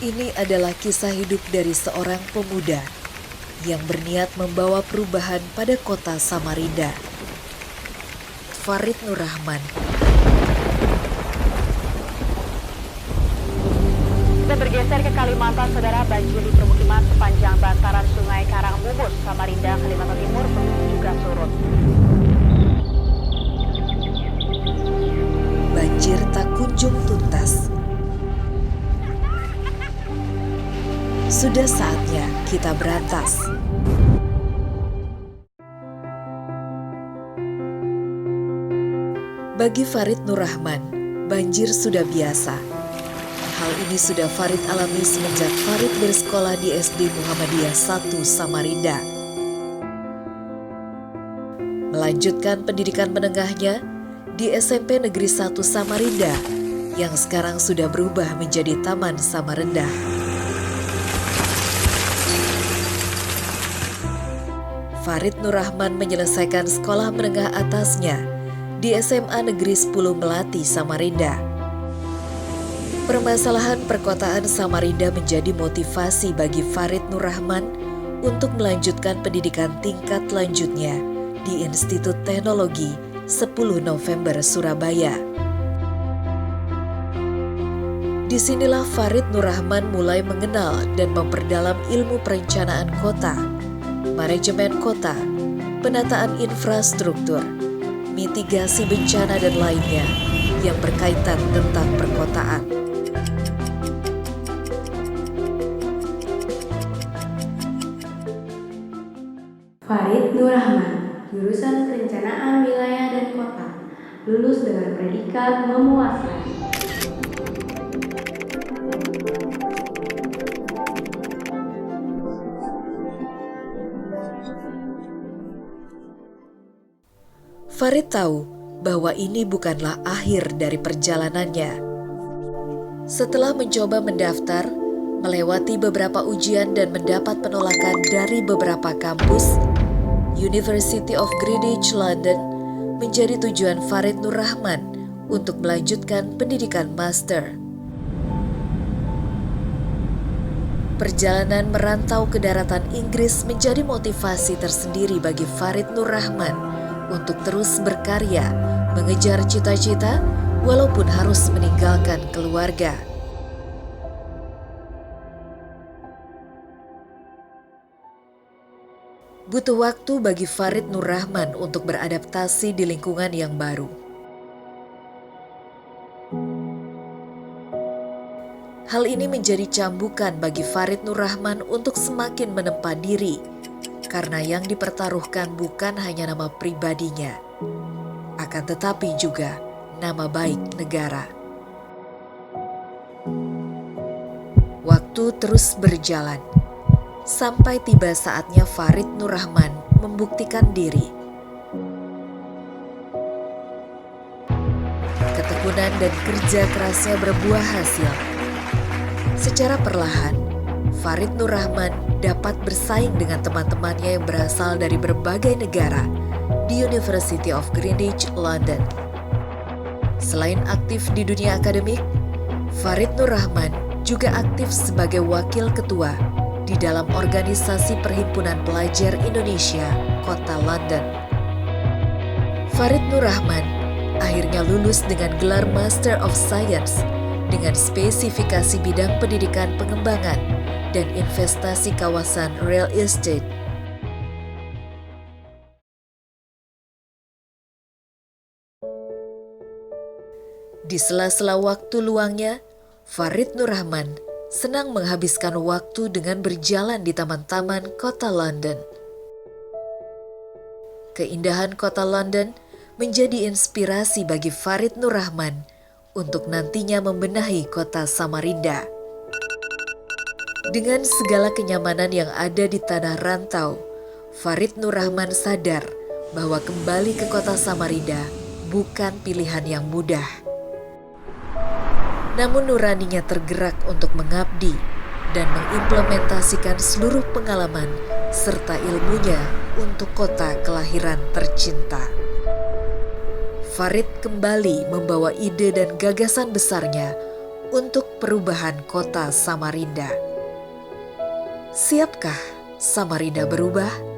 Ini adalah kisah hidup dari seorang pemuda yang berniat membawa perubahan pada kota Samarinda. Farid Nur Rahman. Kita bergeser ke Kalimantan, saudara. Banjir di permukiman sepanjang bantaran Sungai Karangmumus, Samarinda, Kalimantan Timur belum juga surut. Banjir tak kunjung tuntas. Sudah saatnya kita berantas. Bagi Farid Nur Rahman, banjir sudah biasa. Hal ini sudah Farid alami semenjak Farid bersekolah di SD Muhammadiyah 1 Samarinda. Melanjutkan pendidikan menengahnya di SMP Negeri 1 Samarinda yang sekarang sudah berubah menjadi Taman Samarinda. Farid Nur Rahman menyelesaikan sekolah menengah atasnya di SMA Negeri 10 Melati, Samarinda. Permasalahan perkotaan Samarinda menjadi motivasi bagi Farid Nur Rahman untuk melanjutkan pendidikan tingkat lanjutnya di Institut Teknologi 10 November Surabaya. Disinilah Farid Nur Rahman mulai mengenal dan memperdalam ilmu perencanaan kota, manajemen kota, penataan infrastruktur, mitigasi bencana dan lainnya yang berkaitan tentang perkotaan. Farid Nur Rahman, jurusan Perencanaan Wilayah dan Kota, lulus dengan predikat memuaskan. Farid tahu bahwa ini bukanlah akhir dari perjalanannya. Setelah mencoba mendaftar, melewati beberapa ujian dan mendapat penolakan dari beberapa kampus, University of Greenwich London menjadi tujuan Farid Nur Rahman untuk melanjutkan pendidikan master. Perjalanan merantau ke daratan Inggris menjadi motivasi tersendiri bagi Farid Nur Rahman untuk terus berkarya, mengejar cita-cita, walaupun harus meninggalkan keluarga. Butuh waktu bagi Farid Nur Rahman untuk beradaptasi di lingkungan yang baru. Hal ini menjadi cambukan bagi Farid Nur Rahman untuk semakin menempa diri, karena yang dipertaruhkan bukan hanya nama pribadinya, akan tetapi juga nama baik negara. Waktu terus berjalan, sampai tiba saatnya Farid Nur Rahman membuktikan diri. Ketekunan dan kerja kerasnya berbuah hasil. Secara perlahan, Farid Nur Rahman dapat bersaing dengan teman-temannya yang berasal dari berbagai negara di University of Greenwich, London. Selain aktif di dunia akademik, Farid Nur Rahman juga aktif sebagai wakil ketua di dalam organisasi Perhimpunan Pelajar Indonesia, Kota London. Farid Nur Rahman akhirnya lulus dengan gelar Master of Science dengan spesifikasi bidang pendidikan pengembangan dan investasi kawasan real estate. Di sela-sela waktu luangnya, Farid Nur Rahman senang menghabiskan waktu dengan berjalan di taman-taman kota London. Keindahan kota London menjadi inspirasi bagi Farid Nur Rahman untuk nantinya membenahi kota Samarinda. Dengan segala kenyamanan yang ada di tanah rantau, Farid Nur Rahman sadar bahwa kembali ke kota Samarinda bukan pilihan yang mudah. Namun nuraninya tergerak untuk mengabdi dan mengimplementasikan seluruh pengalaman serta ilmunya untuk kota kelahiran tercinta. Farid kembali membawa ide dan gagasan besarnya untuk perubahan kota Samarinda. Siapkah Samarinda berubah?